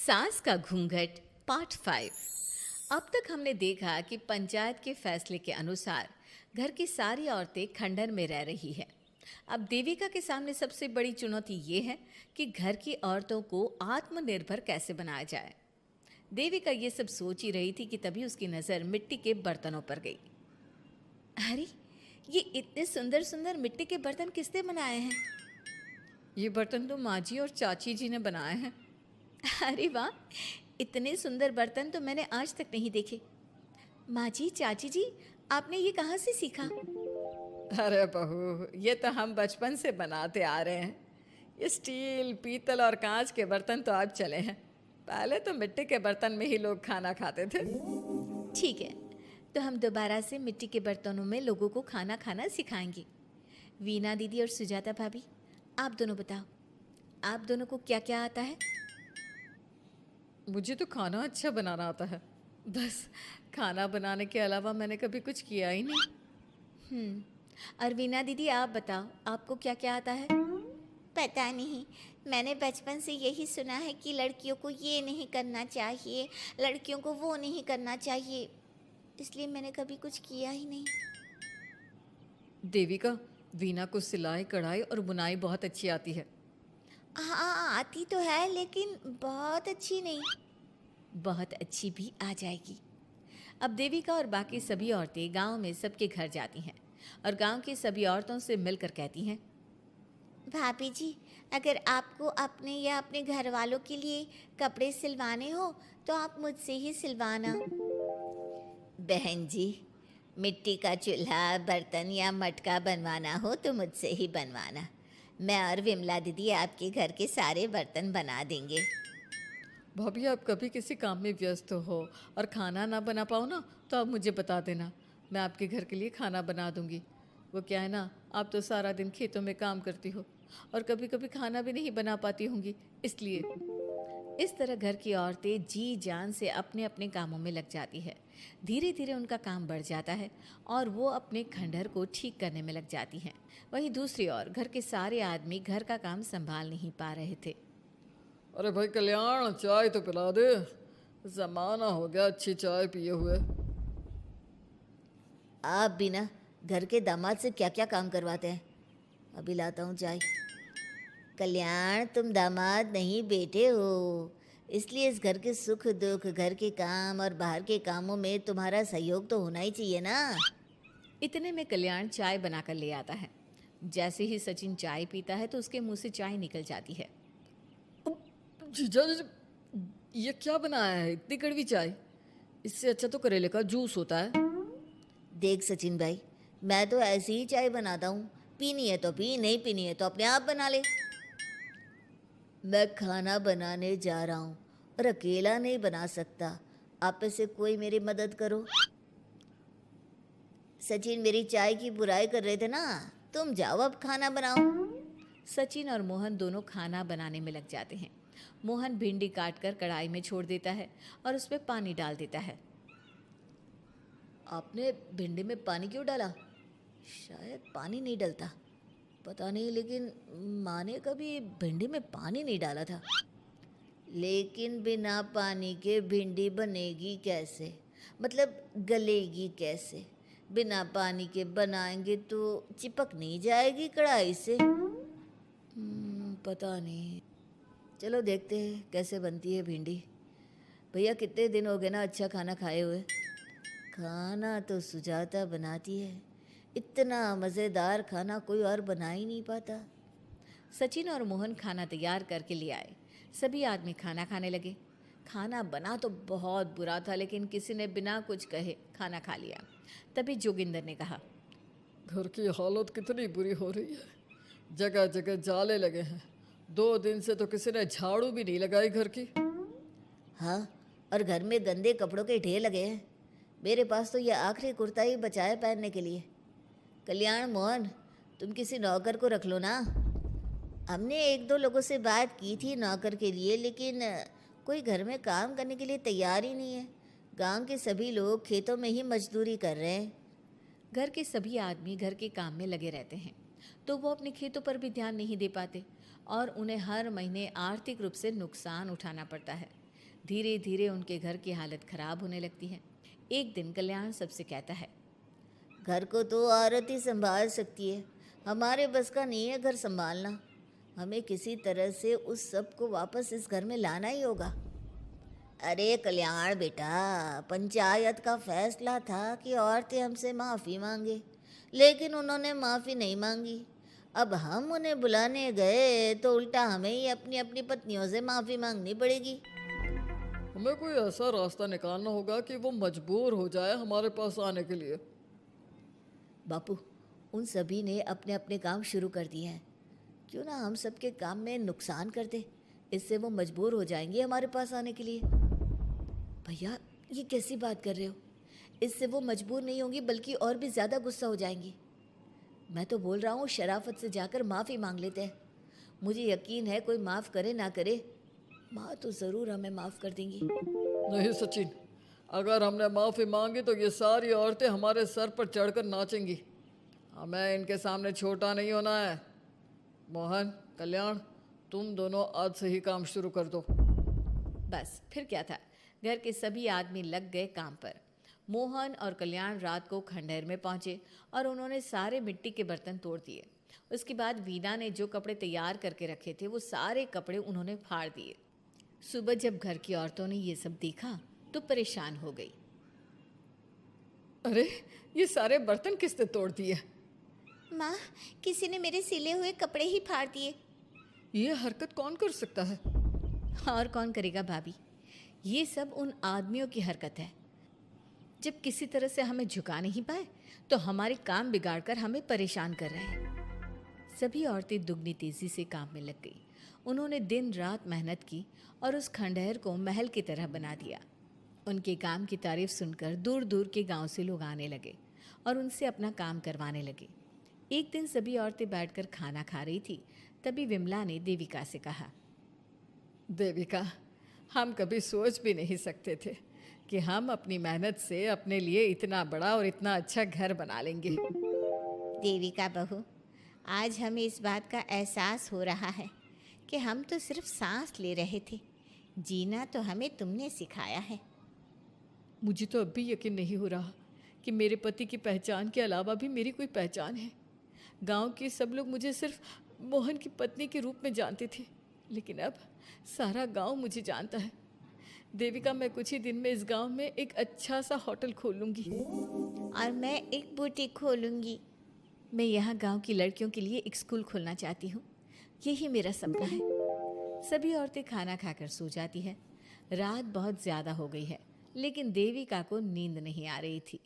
सास का घूंघट पार्ट 5। अब तक हमने देखा कि पंचायत के फैसले के अनुसार घर की सारी औरतें खंडहर में रह रही है। अब देविका के सामने सबसे बड़ी चुनौती ये है कि घर की औरतों को आत्मनिर्भर कैसे बनाया जाए। देविका ये सब सोच ही रही थी कि तभी उसकी नज़र मिट्टी के बर्तनों पर गई। अरे, ये इतने सुंदर सुंदर मिट्टी के बर्तन किसने बनाए हैं? ये बर्तन तो माँ जी और चाची जी ने बनाए हैं। अरे वाह, इतने सुंदर बर्तन तो मैंने आज तक नहीं देखे। माँ जी, चाची जी, आपने ये कहाँ से सीखा? अरे बहू, ये तो हम बचपन से बनाते आ रहे हैं। ये स्टील, पीतल और कांच के बर्तन तो अब चले हैं। पहले तो मिट्टी के बर्तन में ही लोग खाना खाते थे। ठीक है, तो हम दोबारा से मिट्टी के बर्तनों में लोगों को खाना खाना सिखाएंगे। वीना दीदी और सुजाता भाभी, आप दोनों बताओ, आप दोनों को क्या क्या आता है? मुझे तो खाना अच्छा बनाना आता है। बस खाना बनाने के अलावा मैंने कभी कुछ किया ही नहीं। और वीना दीदी, आप बताओ, आपको क्या क्या आता है? पता नहीं, मैंने बचपन से यही सुना है कि लड़कियों को ये नहीं करना चाहिए, लड़कियों को वो नहीं करना चाहिए, इसलिए मैंने कभी कुछ किया ही नहीं। देविका, वीना को सिलाई, कढ़ाई और बुनाई बहुत अच्छी आती है। हाँ, आती तो है लेकिन बहुत अच्छी नहीं। बहुत अच्छी भी आ जाएगी। अब देविका और बाकी सभी औरतें गांव में सबके घर जाती हैं और गांव की सभी औरतों से मिलकर कहती हैं, भाभी जी, अगर आपको अपने या अपने घर वालों के लिए कपड़े सिलवाने हो तो आप मुझसे ही सिलवाना। बहन जी, मिट्टी का चूल्हा, बर्तन या मटका बनवाना हो तो मुझसे ही बनवाना। मैं और विमला दीदी आपके घर के सारे बर्तन बना देंगे। भाभी, आप कभी किसी काम में व्यस्त हो और खाना ना बना पाओ ना, तो आप मुझे बता देना, मैं आपके घर के लिए खाना बना दूंगी। वो क्या है ना, आप तो सारा दिन खेतों में काम करती हो और कभी कभी खाना भी नहीं बना पाती होंगी, इसलिए। इस तरह घर की औरतें जी जान से अपने अपने कामों में लग जाती है। धीरे धीरे उनका काम बढ़ जाता है और वो अपने खंडहर को ठीक करने में लग जाती हैं। वहीं दूसरी ओर घर के सारे आदमी घर का काम संभाल नहीं पा रहे थे। अरे भाई कल्याण, चाय तो पिला दे। जमाना हो गया अच्छी चाय पिए हुए। आप भी ना घर के दामाद से क्या क्या काम करवाते हैं। अभी लाता हूँ चाय। कल्याण, तुम दामाद नहीं बेटे हो, इसलिए इस घर के सुख दुख, घर के काम और बाहर के कामों में तुम्हारा सहयोग तो होना ही चाहिए ना। इतने में कल्याण चाय बनाकर ले आता है। जैसे ही सचिन चाय पीता है तो उसके मुंह से चाय निकल जाती है। जीजा जी, ये क्या बनाया है? इतनी कड़वी चाय। इससे अच्छा तो करेले का जूस होता है। देख सचिन भाई, मैं तो ऐसी ही चाय बनाता हूँ। पीनी है तो पी, नहीं पीनी है तो अपने आप बना ले। मैं खाना बनाने जा रहा हूँ और अकेला नहीं बना सकता। आप में से कोई मेरी मदद करो। सचिन मेरी चाय की बुराई कर रहे थे ना, तुम जाओ अब खाना बनाओ। सचिन और मोहन दोनों खाना बनाने में लग जाते हैं। मोहन भिंडी काटकर कढ़ाई में छोड़ देता है और उसमें पानी डाल देता है। आपने भिंडी में पानी क्यों डाला? शायद पानी नहीं डलता, पता नहीं, लेकिन माँ ने कभी भिंडी में पानी नहीं डाला था। लेकिन बिना पानी के भिंडी बनेगी कैसे? मतलब गलेगी कैसे? बिना पानी के बनाएंगे तो चिपक नहीं जाएगी कढ़ाई से? पता नहीं। चलो देखते हैं कैसे बनती है भिंडी। भैया, कितने दिन हो गए ना अच्छा खाना खाए हुए। खाना तो सुजाता बनाती है, इतना मज़ेदार खाना कोई और बना ही नहीं पाता। सचिन और मोहन खाना तैयार करके ले आए। सभी आदमी खाना खाने लगे। खाना बना तो बहुत बुरा था, लेकिन किसी ने बिना कुछ कहे खाना खा लिया। तभी जोगिंदर ने कहा, घर की हालत कितनी बुरी हो रही है। जगह जगह जाले लगे हैं। 2 दिन से तो किसी ने झाड़ू भी नहीं लगाई घर की। हाँ, और घर में गंदे कपड़ों के ढेर लगे हैं। मेरे पास तो यह आखिरी कुर्ता ही बचा है पहनने के लिए। कल्याण, मोहन, तुम किसी नौकर को रख लो ना। हमने 1-2 लोगों से बात की थी नौकर के लिए, लेकिन कोई घर में काम करने के लिए तैयार ही नहीं है। गांव के सभी लोग खेतों में ही मजदूरी कर रहे हैं। घर के सभी आदमी घर के काम में लगे रहते हैं, तो वो अपने खेतों पर भी ध्यान नहीं दे पाते और उन्हें हर महीने आर्थिक रूप से नुकसान उठाना पड़ता है। धीरे धीरे उनके घर की हालत खराब होने लगती है। एक दिन कल्याण सबसे कहता है, घर को तो औरत ही संभाल सकती है, हमारे बस का नहीं है घर संभालना। हमें किसी तरह से उस सब को वापस इस घर में लाना ही होगा। अरे कल्याण बेटा, पंचायत का फैसला था कि औरतें हमसे माफ़ी मांगे, लेकिन उन्होंने माफ़ी नहीं मांगी। अब हम उन्हें बुलाने गए तो उल्टा हमें ही अपनी अपनी पत्नियों से माफ़ी मांगनी पड़ेगी। हमें कोई ऐसा रास्ता निकालना होगा कि वो मजबूर हो जाए हमारे पास आने के लिए। बापू, उन सभी ने अपने अपने काम शुरू कर दिए हैं, क्यों ना हम सबके काम में नुकसान कर दे, इससे वो मजबूर हो जाएंगे हमारे पास आने के लिए। भैया, ये कैसी बात कर रहे हो? इससे वो मजबूर नहीं होंगी बल्कि और भी ज़्यादा गुस्सा हो जाएंगी। मैं तो बोल रहा हूँ शराफत से जाकर माफ़ी मांग लेते हैं। मुझे यकीन है कोई माफ़ करे ना करे, माँ तो ज़रूर हमें माफ़ कर देंगी। नहीं सचिन, अगर हमने माफ़ी मांगी तो ये सारी औरतें हमारे सर पर चढ़कर नाचेंगी। हमें इनके सामने छोटा नहीं होना है। मोहन, कल्याण, तुम दोनों आज से ही काम शुरू कर दो। बस फिर क्या था, घर के सभी आदमी लग गए काम पर। मोहन और कल्याण रात को खंडहर में पहुंचे और उन्होंने सारे मिट्टी के बर्तन तोड़ दिए। उसके बाद वीना ने जो कपड़े तैयार करके रखे थे वो सारे कपड़े उन्होंने फाड़ दिए। सुबह जब घर की औरतों ने ये सब देखा तो परेशान हो गई। अरे, ये सारे बर्तन किसने तोड़ दिए? माँ, किसी ने मेरे सिले हुए कपड़े ही फाड़ दिए। ये हरकत कौन कर सकता है? और कौन करेगा भाभी, ये सब उन आदमियों की हरकत है। जब किसी तरह से हमें झुका नहीं पाए तो हमारे काम बिगाड़कर हमें परेशान कर रहे हैं। सभी औरतें दुगनी तेजी से काम में लग गई। उन्होंने दिन रात मेहनत की और उस खंडहर को महल की तरह बना दिया। उनके काम की तारीफ सुनकर दूर दूर के गांव से लोग आने लगे और उनसे अपना काम करवाने लगे। एक दिन सभी औरतें बैठकर खाना खा रही थी, तभी विमला ने देविका से कहा, देविका, हम कभी सोच भी नहीं सकते थे कि हम अपनी मेहनत से अपने लिए इतना बड़ा और इतना अच्छा घर बना लेंगे। देविका बहू, आज हमें इस बात का एहसास हो रहा है कि हम तो सिर्फ सांस ले रहे थे, जीना तो हमें तुमने सिखाया है। मुझे तो अब भी यकीन नहीं हो रहा कि मेरे पति की पहचान के अलावा भी मेरी कोई पहचान है। गांव के सब लोग मुझे सिर्फ मोहन की पत्नी के रूप में जानते थे, लेकिन अब सारा गांव मुझे जानता है। देविका, मैं कुछ ही दिन में इस गांव में एक अच्छा सा होटल खोलूंगी और मैं एक बुटीक खोलूंगी। मैं यहाँ गांव की लड़कियों के लिए एक स्कूल खोलना चाहती हूँ, यही मेरा सपना है। सभी औरतें खाना खाकर सो जाती है। रात बहुत ज़्यादा हो गई है, लेकिन देविका को नींद नहीं आ रही थी।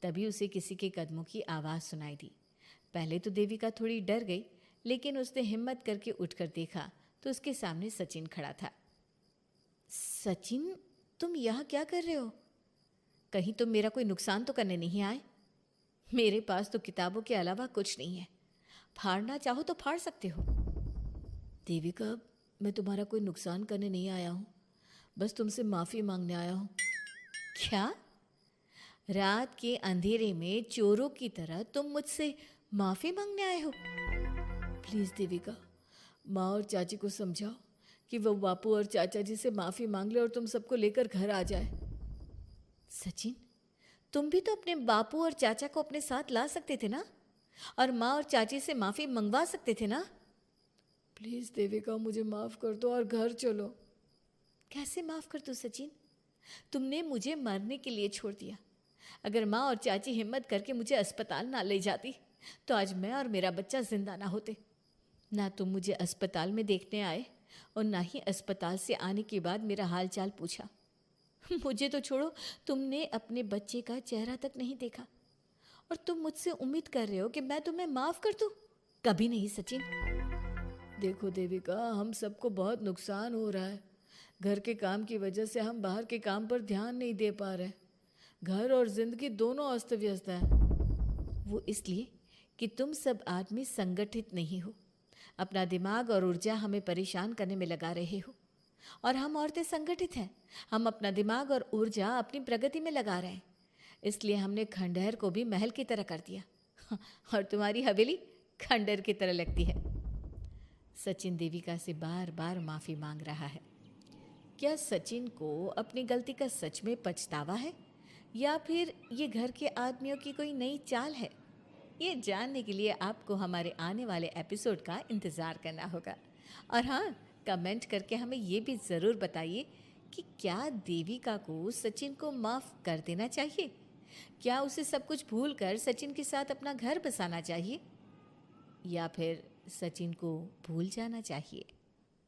तभी उसे किसी के कदमों की आवाज़ सुनाई दी। पहले तो देविका थोड़ी डर गई, लेकिन उसने हिम्मत करके उठकर देखा तो उसके सामने सचिन खड़ा था। सचिन, तुम यहाँ क्या कर रहे हो? कहीं तुम मेरा कोई नुकसान तो करने नहीं आए? मेरे पास तो किताबों के अलावा कुछ नहीं है, फाड़ना चाहो तो फाड़ सकते हो। देविका, मैं तुम्हारा कोई नुकसान करने नहीं आया हूँ, बस तुमसे माफ़ी मांगने आया हूँ। क्या? रात के अंधेरे में चोरों की तरह तुम मुझसे माफ़ी मांगने आए हो? प्लीज़ देविका, माँ और चाची को समझाओ कि वो बापू और चाचा जी से माफ़ी मांग ले और तुम सबको लेकर घर आ जाए। सचिन, तुम भी तो अपने बापू और चाचा को अपने साथ ला सकते थे ना, और माँ और चाची से माफ़ी मंगवा सकते थे ना। प्लीज़ देविका, मुझे माफ़ कर दो और घर चलो। कैसे माफ़ कर दूँ सचिन? तुमने मुझे मरने के लिए छोड़ दिया। अगर माँ और चाची हिम्मत करके मुझे अस्पताल ना ले जाती तो आज मैं और मेरा बच्चा जिंदा ना होते। ना तुम मुझे अस्पताल में देखने आए और ना ही अस्पताल से आने के बाद मेरा हाल चाल पूछा। मुझे तो छोड़ो, तुमने अपने बच्चे का चेहरा तक नहीं देखा और तुम मुझसे उम्मीद कर रहे हो कि मैं तुम्हें माफ़ कर दूँ? कभी नहीं सचिन। देखो देविका, हम सबको बहुत नुकसान हो रहा है। घर के काम की वजह से हम बाहर के काम पर ध्यान नहीं दे पा रहे। घर और जिंदगी दोनों अस्त व्यस्त है। वो इसलिए कि तुम सब आदमी संगठित नहीं हो। अपना दिमाग और ऊर्जा हमें परेशान करने में लगा रहे हो, और हम औरतें संगठित हैं। हम अपना दिमाग और ऊर्जा अपनी प्रगति में लगा रहे हैं। इसलिए हमने खंडहर को भी महल की तरह कर दिया और तुम्हारी हवेली खंडहर की तरह लगती है। सचिन देविका से बार बार माफ़ी मांग रहा है। क्या सचिन को अपनी गलती का सच में पछतावा है या फिर ये घर के आदमियों की कोई नई चाल है? ये जानने के लिए आपको हमारे आने वाले एपिसोड का इंतज़ार करना होगा। और हाँ, कमेंट करके हमें ये भी ज़रूर बताइए कि क्या देविका को सचिन को माफ़ कर देना चाहिए? क्या उसे सब कुछ भूल कर सचिन के साथ अपना घर बसाना चाहिए या फिर सचिन को भूल जाना चाहिए?